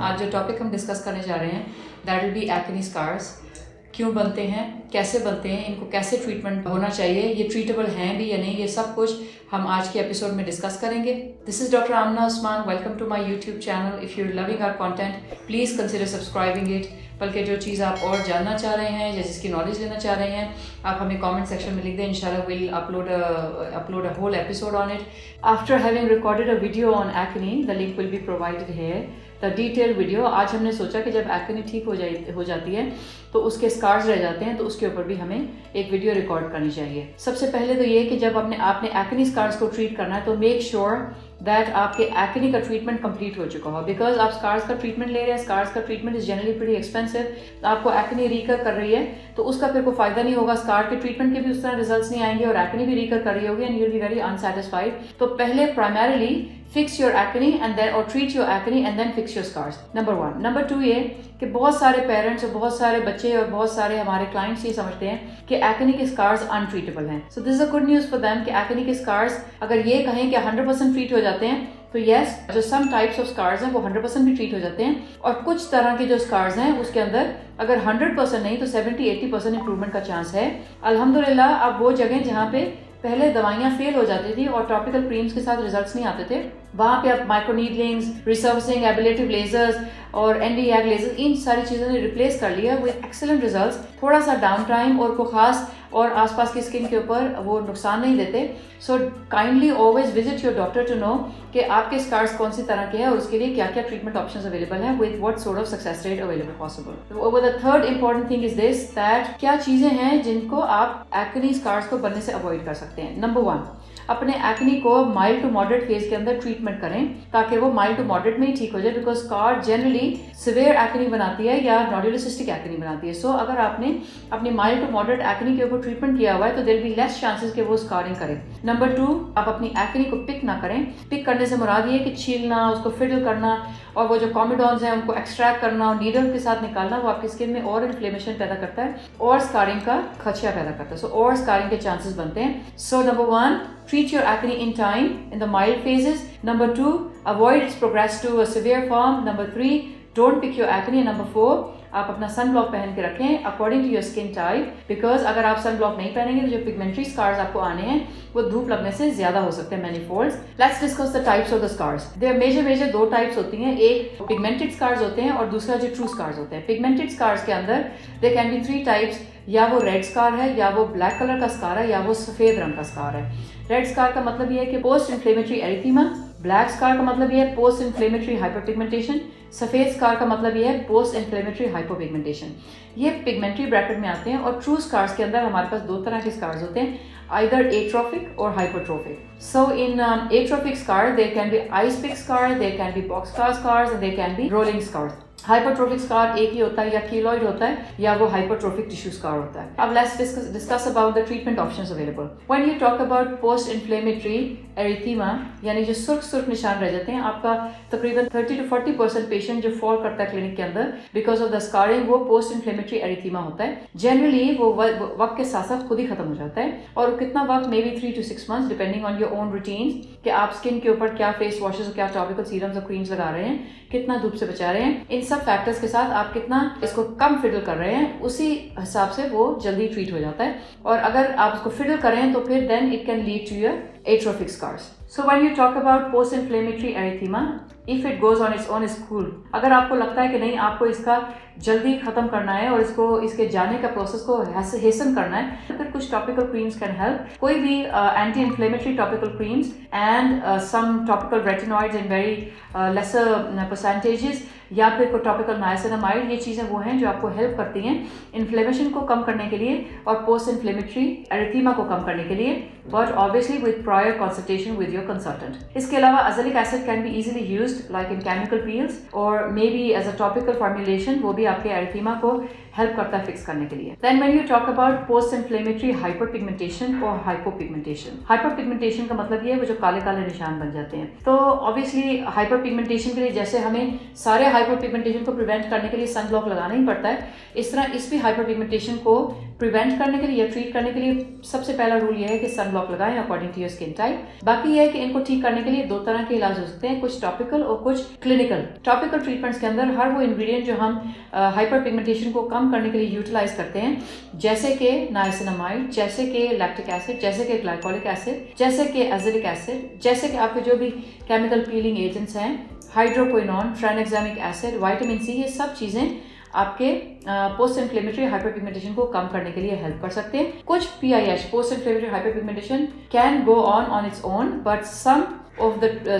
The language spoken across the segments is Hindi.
आज जो टॉपिक हम डिस्कस करने जा रहे हैं that will be acne scars. क्यों बनते हैं, कैसे बनते हैं, इनको कैसे ट्रीटमेंट होना चाहिए, ये ट्रीटेबल हैं भी या नहीं, ये सब कुछ हम आज के एपिसोड में डिस्कस करेंगे। This is doctor Amna Usman. Welcome to my YouTube channel. If you are loving our content please consider subscribing it. बल्कि जो चीज़ आप और जानना चाह रहे हैं या जिसकी नॉलेज लेना चाह रहे हैं, आप हमें कमेंट सेक्शन में लिख दें। इंशाल्लाह will upload a whole episode on it. After having recorded a video on acne, the link will be provided here. The detailed video. आज हमने सोचा कि जब acne ठीक हो जाती है तो उसके स्कार्स रह जाते हैं, तो उसके ऊपर भी हमें एक वीडियो रिकॉर्ड करनी चाहिए। सबसे पहले तो ये कि जब आपने एक्ने स्कार्स को ट्रीट करना है तो मेक श्योर दैट आपके एक्ने का ट्रीटमेंट कंप्लीट हो चुका हो। बिकॉज आप स्कार्स का ट्रीटमेंट ले रहे हैं, स्कार्स का treatment is generally pretty expensive. आपको एक्ने रीकर कर रही है तो उसका फिर कोई फायदा नहीं होगा। स्कार के ट्रीटमेंट के भी उस तरह रिजल्ट्स नहीं आएंगे और एक्ने भी रीकर कर रही होगी and you will be very unsatisfied. तो पहले primarily fix your acne and then or treat your acne and then fix your scars. Number 1. Number 2 ये कि बहुत सारे पेरेंट्स और बहुत सारे बच्चे और बहुत सारे हमारे क्लाइंट्स ये समझते हैं कि एक्ने के स्कार्स अनट्रीटेबल हैं। So this is a good news for them कि एक्ने के स्कार्स अगर ये कहें कि 100% ट्रीट हो जाते हैं तो यस, जो सम टाइप्स ऑफ स्कार्स हैं वो 100% भी ट्रीट हो जाते हैं और कुछ तरह के जो स्कार्स हैं उसके अंदर अगर 100% नहीं तो 70-80% इंप्रूवमेंट का चांस है। अल्हम्दुलिल्लाह अब वो जगह जहाँ पे पहले दवाइयाँ फेल हो जाती थी और टॉपिकल क्रीम्स के साथ रिजल्ट्स नहीं आते थे, वहाँ पे अब माइक्रोनीडलिंग्स, रिसर्फिसिंग, एबिलेटिव लेजर्स और एंटी-एग लेजर्स, इन सारी चीज़ों ने रिप्लेस कर लिया विद एक्सेलेंट रिजल्ट्स। थोड़ा सा डाउन टाइम और को खास और आसपास की स्किन के ऊपर वो नुकसान नहीं देते। So kindly always visit your doctor to know कि आपके स्कार्स कौन सी तरह के हैं और उसके लिए क्या क्या ट्रीटमेंट ऑप्शंस अवेलेबल हैं with what sort of success rate available possible. The third important thing is this that क्या चीज़ें हैं जिनको आप एक्ने स्कार्स को बनने से अवॉइड कर सकते हैं। नंबर 1, अपने एक्ने को माइल्ड टू मॉडरेट फेज के अंदर ट्रीटमेंट करें ताकि वो माइल्ड टू मॉडरेट में ही ठीक हो जाए। Because scar generally severe acne बनाती है या नोडुलोसिस्टिक एक्ने बनाती है। सो अगर आपने अपनी माइल्ड टू मॉडरेट एक्ने के ऊपर ट्रीटमेंट किया हुआ है तो देयर बी लेस चांसेस कि वो स्कारिंग करे। नंबर 2, आप अपनी एक्ने को पिक ना करें। पिक करने से मुराद ये कि छीलना, उसको फिडल करना और वो जो कॉमिडॉन्स हैं उनको एक्सट्रैक्ट करना और नीडल के साथ निकालना, वो आपकी स्किन में और इन्फ्लेमेशन पैदा करता है और स्कारिंग का खदशा पैदा करता है। सो और स्कारिंग के चांसेस बनते हैं। So number 1, treat your acne in time in the mild phases. Number 2, avoid its progress to a severe form. Number 3, don't pick your acne. Number 4, आप अपना सन ब्लॉक पहन के रखें according to your skin type. Because अगर आप सन ब्लॉक नहीं पहनेंगे तो जो पिगमेंटरी स्कार्स आपको आने हैं वो धूप लगने से ज्यादा हो सकते हैं, many folds. Let's discuss the types of the scars. There major 2 types होती हैं। एक पिगमेंटेड स्कार्स होते हैं और दूसरा जो ट्रू स्कार्स होते हैं। पिगमेंटेड स्कार्स के अंदर दे कैन बी 3 टाइप्स, या वो रेड स्कार है, या वो ब्लैक कलर का स्कार है, या वो सफेद रंग का स्कार है। रेड स्कार का मतलब ये है कि post inflammatory erythema. Black scar का मतलब ये है पोस्ट इन्फ्लेमेटरी हाइपरपिगमेंटेशन। सफेद स्कार का मतलब ये है पोस्ट इन्फ्लेमेटरी हाइपोपिगमेंटेशन। ये पिगमेंटरी ब्रैकेट में आते हैं। और ट्रू स्कार्स के अंदर हमारे पास 2 तरह के स्कार्स होते हैं, either atrophic or hypertrophic. So in atrophic scar there can be ice pick scar, there can be boxcar scars and there can be rolling scars. Hypertrophic scar एक ही होता है, या कीलॉइड होता है या वो हाइपरट्रोफिक टिश्यू स्कार होता है। अब let's discuss about the treatment options available. When you talk about post inflammatory erythema, यानी जो सुर्ख निशान रह जाते हैं, आपका तकरीबन 30 to 40% पेशेंट जो फॉल करता है क्लिनिक के अंदर बिकॉज ऑफ द स्कारिंग, वो पोस्ट इन्फ्लेमेटरी एरिथीमा होता है। जनरली वो वक्त के साथ साथ खुद ही खत्म हो जाता है और कितना वक्त, may be 3 to 6 months depending on your own routine कि आप स्किन के ऊपर क्या फेस वॉशेस और क्या टॉपिकल सीरम्स और क्रीम्स लगा रहे हैं, कितना धूप से बचा रहे हैं, इन सब फैक्टर्स के साथ आप कितना इसको कम फिडल कर रहे हैं, उसी हिसाब से वो जल्दी ट्रीट हो जाता है। और अगर आप इसको फिडल करें तो फिर then it can lead to your atrophic scars. So when you talk about post-inflammatory erythema, if it goes on its own, is cool. अगर आपको लगता है कि नहीं आपको इसका जल्दी खत्म करना है और इसके जाने का प्रोसेस को हेसन करना है, तो फिर कुछ टॉपिकल क्रीम्स कैन हेल्प। कोई भी anti inflammatory topical creams and some topical retinoids in very lesser percentages, या फिर कोई टॉपिकल नाइसिनामाइड, ये चीज़ें वो हैं जो आपको हेल्प करती हैं इन्फ्लेमेशन को कम करने के लिए और पोस्ट इन्फ्लेमेटरी एरिथीमा को कम करने के लिए, but obviously with prior consultation with your consultant. इसके अलावा azelaic acid can be easily used like in chemical peels और may be as a topical formulation, वो भी आपके एरिथीमा को हेल्प करता है फिक्स करने के लिए। Then when you talk about post inflammatory hyperpigmentation और हाइपोपिगमेंटेशन, हाइपरपिगमेंटेशन का मतलब ये है वो जो काले काले निशान बन जाते हैं। तो ऑब्वियसली हाइपरपिगमेंटेशन के लिए जैसे हमें सारे हाइपर पिगमेंटेशन को प्रिवेंट करने के लिए सन ब्लॉक लगाना ही पड़ता है, इस तरह इस भी हाइपर पिगमेंटेशन को प्रिवेंट करने के लिए या ट्रीट करने के लिए सबसे पहला रूल ये है कि सन ब्लॉक लगाएं according to your skin type. बाकी ये है कि इनको ठीक करने के लिए दो तरह के इलाज हो सकते हैं, कुछ टॉपिकल और कुछ क्लिनिकल। टॉपिकल ट्रीटमेंट्स के अंदर हर वो इंग्रेडिएंट जो हम हाइपर पिगमेंटेशन को कम करने के लिए यूटिलाइज करते हैं, जैसे कि नाइसिनामाइड, जैसे कि लैक्टिक एसिड, जैसे कि ग्लाइकोलिक एसिड, जैसे कि एजिलिक एसिड, जैसे कि आपके जो भी केमिकल पीलिंग एजेंट्स हैं, हाइड्रोक्विनोन, ट्राइनेक्सामिक एसिड, विटामिन सी, ये सब चीजें आपके पोस्ट इन्फ्लेमेटरी हाइपरपिगमेंटेशन को कम करने के लिए हेल्प कर सकते हैं। कुछ PIH post inflammatory hyperpigmentation can go on its own, but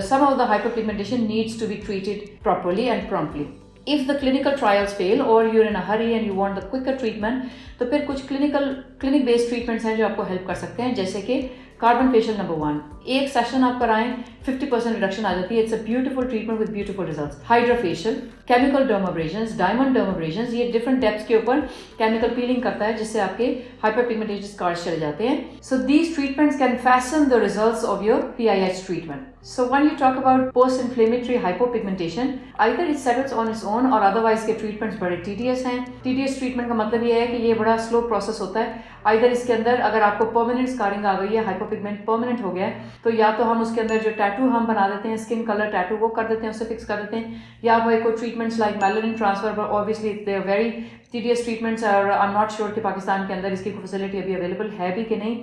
some of the hyperpigmentation needs to be treated properly and promptly. If the clinical trials fail or you're in a hurry and you want the quicker treatment, तो फिर कुछ clinic based treatments हैं जो आपको हेल्प कर सकते हैं, जैसे कि कार्बन फेशियल नंबर 1, एक सेशन आप कराएं 50% रिडक्शन आ जाती है। It's a beautiful treatment with beautiful results. Hydrofacial, chemical dermabrasions, diamond dermabrasions, ये डिफरेंट डेप्थ्स के ऊपर केमिकल पीलिंग करता है जिससे आपके हाइपरपिगमेंटेशन स्कार्स चले जाते हैं। So these treatments can fashion the results of your PIH treatment. So when you talk about post-inflammatory hypopigmentation, either it settles on its own or otherwise के treatments बड़े tedious हैं। tedious treatment का मतलब ये है कि ये बड़ा slow process होता है। either इसके अंदर अगर आपको permanent scarring आ गई है, hypopigment permanent हो गया है, तो या तो हम उसके अंदर जो टैटू हम बना देते हैं, स्किन कलर टैटू, वो कर देते हैं, उसे फिक्स कर देते हैं, या वो कोई treatments like melanin transfer, but obviously they are very tedious treatments और आई एम नॉट श्योर कि पाकिस्तान के अंदर इसकी फैसिलिटी अभी अवेलेबल है भी कि नहीं।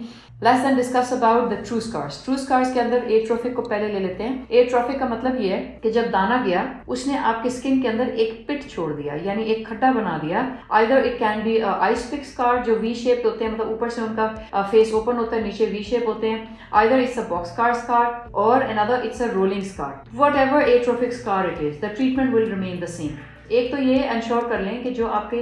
Let's then discuss about the true scars. True scars के अंदर एट्रोफिक को पहले ले लेते हैं। एट्रोफिक का मतलब ये है कि जब दाना गया उसने आपके स्किन के अंदर एक पिट छोड़ दिया, यानी एक खड्डा बना दिया। Either it can be ice pick scar जो वी शेप होते हैं, मतलब ऊपर से उनका फेस ओपन होता है, नीचे वी शेप होते हैं। Either it's a box scar or another it's a rolling scar. Whatever atrophic scar it is, the treatment will remain the same. एक तो ये इंश्योर कर लें कि जो आपके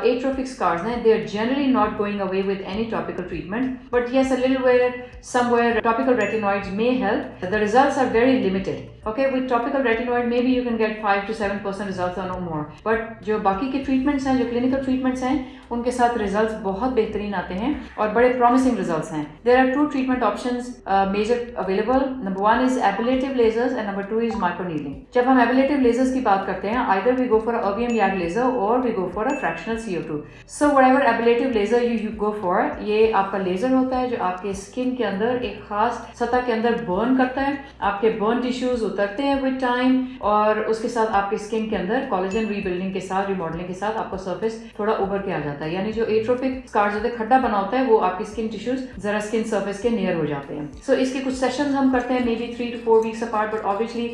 एट्रोफिक स्कार्स हैं, they are generally not going away with any topical treatment, but yes a little where somewhere topical retinoids may help. The results are very limited. Okay, with topical retinoid maybe you can get 5 to 7% results or no more, but जो बाकी के treatments हैं, जो clinical treatments हैं, उनके साथ results बहुत बेहतरीन आते हैं और बड़े promising results हैं। There are 2 treatment options major available. Number 1 is ablative lasers and number 2 is microneedling. जब हम ablative lasers की बात करते हैं, either we go for a erbium YAG laser or we go for a fractional CO2. So whatever ablative laser you go for, ये आपका laser होता है जो आपके skin के अंदर एक खास सतह के अंदर burn करता है, आपके burn tissues उतरते हैं विद टाइम, और उसके साथ आपकी स्किन के अंदर कोलेजन रीबिल्डिंग के साथ, रिमॉडलिंग के साथ आपका सरफेस थोड़ा उभर के आ जाता है। यानी जो एट्रोफिक स्कार जो खड्डा बना होता है वो आपकी स्किन टिश्यूज जरा स्किन सरफेस के नियर हो जाते हैं। सो इसके कुछ सेशंस हम करते हैं maybe 3 to 4 weeks apart, but obviously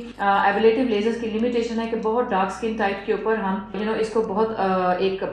ablative lasers की लिमिटेशन है कि बहुत डार्क स्किन टाइप के ऊपर हम इसको बहुत एक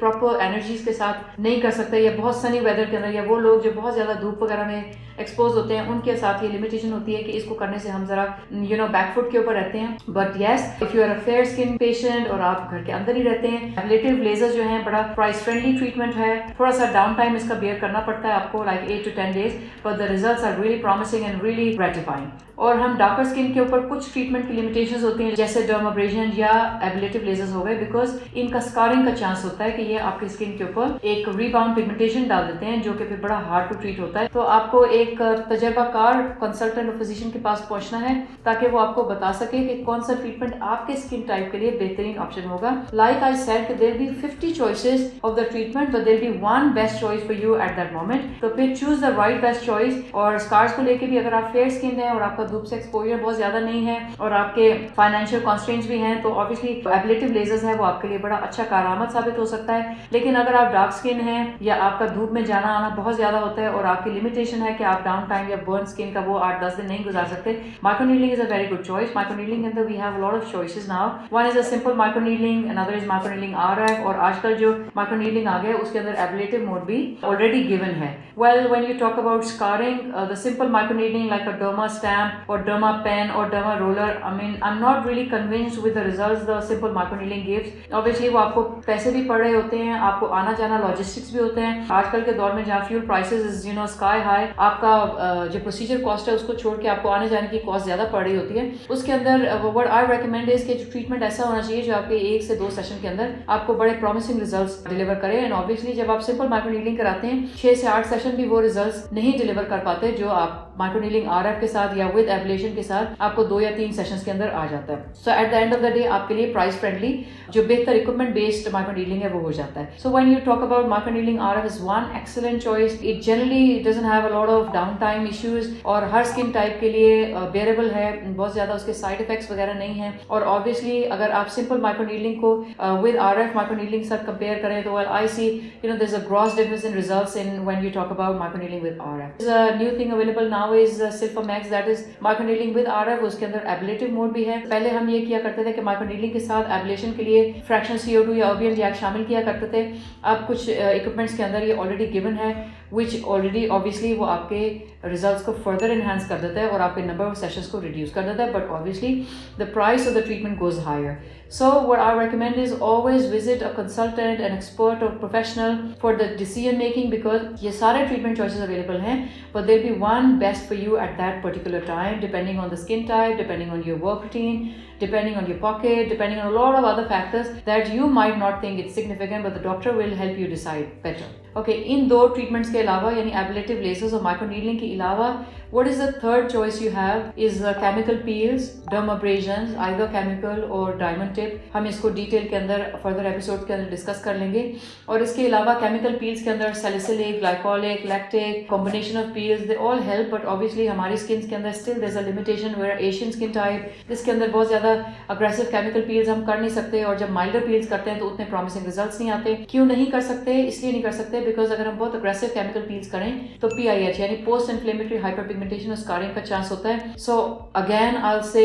प्रॉपर एनर्जीज के साथ नहीं कर सकते, या बहुत सनी वेदर के अंदर, या वो लोग जो बहुत ज्यादा धूप वगैरह में एक्सपोज होते हैं उनके साथ ये लिमिटेशन होती है कि इसको करने से हम जरा बैकफुट के ऊपर रहते हैं। But yes, if you are a fair skin patient और आप घर के अंदर ही रहते हैं, एबलेटिव लेजर जो है बड़ा प्राइस फ्रेंडली ट्रीटमेंट है। थोड़ा सा डाउन टाइम इसका बेयर करना पड़ता है आपको, like 8 to 10 days, but the results are really promising and really gratifying. और हम डार्कर स्किन के ऊपर कुछ ट्रीटमेंट की लिमिटेशंस होती हैं, जैसे डर्माब्रेशन या एबलेटिव लेजर्स हो गए, बिकॉज इनका स्कारिंग का चांस होता है कि ये आपकी स्किन के ऊपर एक रीबाउंड पिगमेंटेशन डाल देते हैं, जो कि फिर बड़ा हार्ड टू ट्रीट होता है। तो आपको एक तजर्बाकार कंसल्टेंट और फिजिशियन के पास पहुंचना है ताकि वो आपको बता सके कि कौन सा ट्रीटमेंट आपके स्किन टाइप के लिए बेहतरीन ऑप्शन होगा। Like I said, there be 50 choices of the treatment, but there be one best choice for you at that moment. तो फिर choose the right best choice. और स्कार्स को लेके भी, अगर आप फेयर स्किन है और आपका धूप से एक्सपोजर बहुत ज्यादा नहीं है और आपके फाइनेंशियल कॉन्स्ट्रेंट्स भी हैं, तो ऑब्वियसली एबलेटिव लेजर्स है वो आपके लिए बड़ा अच्छा कारआमद साबित हो सकता है। लेकिन अगर आप डार्क स्किन है या आपका धूप में जाना आना बहुत ज्यादा होता है और आपकी लिमिटेशन है कि आप डाउन टाइम या बर्न स्किन का वो 8-10 दिन नहीं गुजार सकते, microneedling is a very good choice. Microneedling के अंदर we have a lot of choices now. One is a simple microneedling, another is microneedling RF, और आजकल जो माइक्रोनीडलिंग आ गया उसके अंदर एबलेटिव मोड भी ऑलरेडी गिवन है। Well, when you talk about scarring, the simple microneedling like a derma stamp और डर्मा पेन और derma roller, I am not really convinced with the results the simple microneedling gives. Obviously वो आपको पैसे भी पड़ रहे होते हैं, आपको आना जाना लॉजिस्टिक्स भी होते हैं। आजकल के दौर में जहाँ fuel prices is sky high, आपका जो प्रोसीजर कॉस्ट है उसको छोड़ के आपको आने जाने की कॉस्ट ज्यादा पड़ रही होती है। उसके अंदर व्हाट आई रेकमेंड इज कि जो ट्रीटमेंट ऐसा होना चाहिए जो आपके 1 से 2 सेशन के अंदर आपको बड़े प्रॉमिसिंग रिजल्ट्स डिलीवर करे। एंड ऑब्वियसली जब आप सिंपल माइक्रोनीडलिंग कराते हैं 6 से 8 सेशन भी वो रिजल्ट्स नहीं डिलीवर कर पाते जो आप माइक्रोनीलिंग आरएफ के साथ या विद एब्लेशन के साथ आपको 2 या 3 सेशंस के अंदर आ जाता है। So at the end of the day आपके लिए प्राइस फ्रेंडली जो बेहतर इक्विपमेंट बेस्ड माइक्रोनीलिंग है वो हो जाता है। So when you talk about microneedling RF is one excellent choice. It generally doesn't have a lot of down time issues और हर स्किन टाइप के लिए बेरेबल है, बहुत ज्यादा उसके साइड इफेक्ट्स वगैरह नहीं है। और ऑब्वियसली अगर आप सिंपल माइक्रोनीलिंग को विद आरएफ माइक्रोनीलिंग साथ कंपेयर करें तो I see there is a gross difference in results in when you talk about microneedling with RF. A new thing available now is Sylfirm X, that is microneedling with RF. उसके अंदर एब्लेटिव मोड भी है। पहले हम ये किया करते थे कि माइक्रोनीलिंग के साथ एब्लेशन के लिए फ्रैक्शन CO2 या अर्बियन जैक शामिल किया करते थे। अब कुछ इक्विपमेंट्स के अंदर ये ऑलरेडी गिवन है विच ऑलरेडी ऑब्वियसली वो आपके रिजल्ट्स को फर्दर एनहांस कर देता है और आपके नंबर ऑफ सेशंस को रिड्यूस कर देता है, but obviously the price of the treatment goes higher. So what I recommend is always visit a consultant, an expert or professional for the decision making, because ये सारे treatment choices available हैं, but there'll be one best for you at that particular time, depending on the skin type, depending on your work routine, depending on your pocket, depending on a lot of other factors that you might not think it's significant, but the doctor will help you decide better. Okay, in 2 treatments के अलावा यानी ablative lasers और microneedling के अलावा what is the third choice you have is chemical peels, dermabrasions, either chemical or diamond tip. हम इसको डिटेल के अंदर फर्दर एपिसोड के अंदर डिस्कस कर लेंगे। और इसके अलावा केमिकल पील्स के अंदर salicylic, glycolic, lactic, combination of peels, they all help, but obviously हमारी स्किन के अंदर still there is a limitation where Asian skin type जिसके अंदर बहुत ज्यादा अग्रेसिव केमिकल पील्स हम कर नहीं सकते, और जब माइल्डर पील्स करते हैं तो उतने प्रॉमिसिंग रिजल्ट्स नहीं आते। क्यों नहीं कर सकते? इसलिए नहीं कर सकते बिकॉज अगर हम बहुत अग्रेसिव केमिकल पील्स करें तो PIH यानी पोस्ट इन्फ्लेमेटरी हाइपरपिगमेंटेशन और स्कारिंग का चांस होता है। So again I will say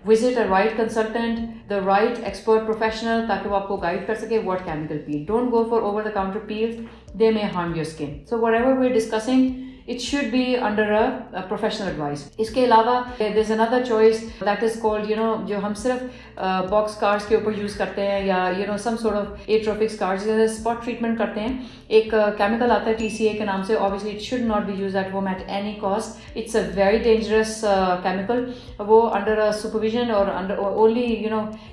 visit a right consultant, the right expert professional, ताकि वो आपको गाइड कर सके what chemical peel. Don't go for over the counter peels, they may harm your skin. So whatever we are discussing it should be under a professional advice. इसके अलावा there's another choice that is called जो हम सिर्फ box scars के ऊपर यूज करते हैं या some sort of atrophic scars जैसे spot treatment करते हैं। एक chemical आता है TCA के नाम से, obviously it should not be used at home at any cost. It's a very dangerous chemical. वो under a supervision or under only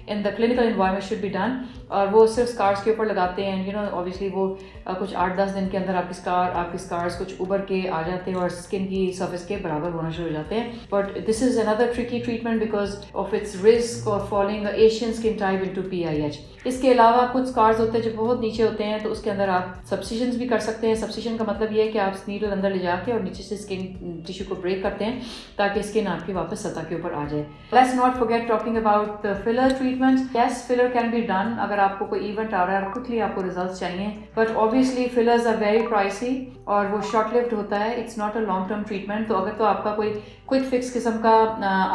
in the clinical environment should be done. और वो सिर्फ स्कार्स के ऊपर लगाते हैं ऑब्वियसली वो कुछ 8-10 दिन के अंदर आपकी स्कार्स कुछ उभर के आ जाते हैं और स्किन की सरफेस के बराबर होना शुरू हो जाते हैं। But this is another tricky treatment because of its risk of following Asian skin type into PIH। इसके अलावा कुछ स्कार्स होते हैं जो बहुत नीचे होते हैं, तो उसके अंदर आप सब्सिशंस भी कर सकते हैं। सब्सिशन का मतलब ये है कि आप नीडल अंदर ले जाके और नीचे से स्किन टिश्यू को ब्रेक करते हैं ताकि स्किन आपकी वापस सतह के ऊपर आ जाए। Let's not forget talking about the filler treatment. Yes, filler can be done अगर आपको कोई इवेंट आ रहा है और क्विकली आपको रिजल्ट्स चाहिए, but obviously fillers are very pricey और वो शॉर्ट लिव्ड होता है। It's not a long term treatment. तो अगर तो आपका कोई क्विक फिक्स किस्म का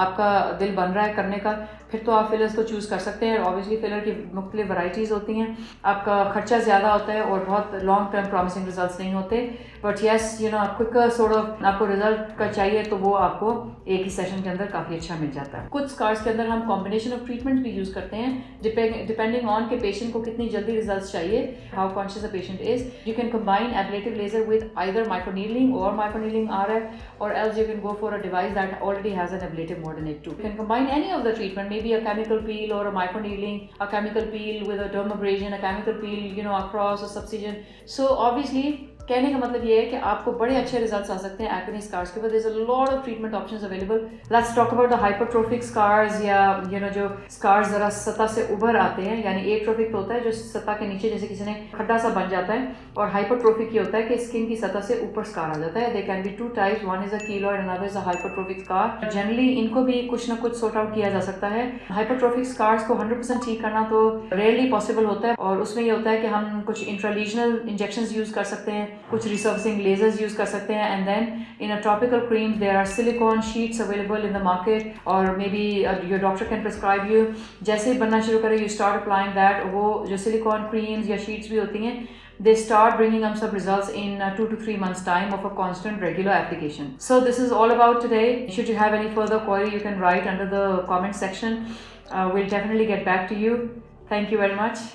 आपका दिल बन रहा है करने का, फिर तो आप फिलर्स को चूज़ कर सकते हैं। ऑब्वियसली फिलर की मुख्तलिफ वैराइटीज़ होती हैं, आपका खर्चा ज़्यादा होता है और बहुत लॉन्ग टर्म प्रॉमिसिंग रिजल्ट्स नहीं होते। But yes quick sort of आपको रिजल्ट का चाहिए तो वो आपको एक ही सेशन के अंदर काफ़ी अच्छा मिल जाता है। कुछ स्कार्स के अंदर हम कॉम्बिनेशन ऑफ ट्रीटमेंट भी यूज़ करते हैं डिपेंडिंग ऑन के पेशेंट को कितनी जल्दी रिजल्ट चाहिए, how conscious the patient is. You can combine ablative laser with either microneedling or microneedling RF, or else you can go for a device that already has an ablative mode in it too. You can combine any of the treatment, maybe a chemical peel or a microneedling, a chemical peel with a dermabrasion, a chemical peel across a subcision. So obviously कहने का मतलब ये है कि आपको बड़े अच्छे रिजल्ट्स आ सकते हैं एक्ने स्कार्स के ऊपर। There is a lot of treatment options available. Let's talk about the hypertrophic scars या जो स्कार्स जरा सतह से उभर आते हैं। यानी एट्रोफिक तो होता है जो सतह के नीचे जैसे किसी ने खड्डा सा बन जाता है, और हाइपरट्रोफिक ये होता है कि स्किन की सतह से ऊपर स्कार आ जाता है। They can be 2 types, one is a keloid, another is a hypertrophic scar. Generally इनको भी कुछ ना कुछ सॉर्ट आउट किया जा सकता है। हाइपरट्रोफिक स्कार्स को 100% ठीक करना तो रेयरली पॉसिबल होता है, और उसमें ये होता है कि हम कुछ इंट्रालीजनल इंजेक्शंस यूज कर सकते हैं, कुछ रिसर्फिंग lasers यूज कर सकते हैं, and then in a topical cream there are silicone sheets available in the market, और may be your doctor can prescribe you. जैसे ही बनना शुरू करें यू स्टार्ट अप्लाइंग दैट, वो जो सिलिकॉन क्रीम्स या शीट्स भी होती हैं they start bringing up some results in 2 to 3 months time of a constant regular application. So this is all about today. Should you have any further query, you can write under the comment section. We'll definitely get back to you. Thank you very much.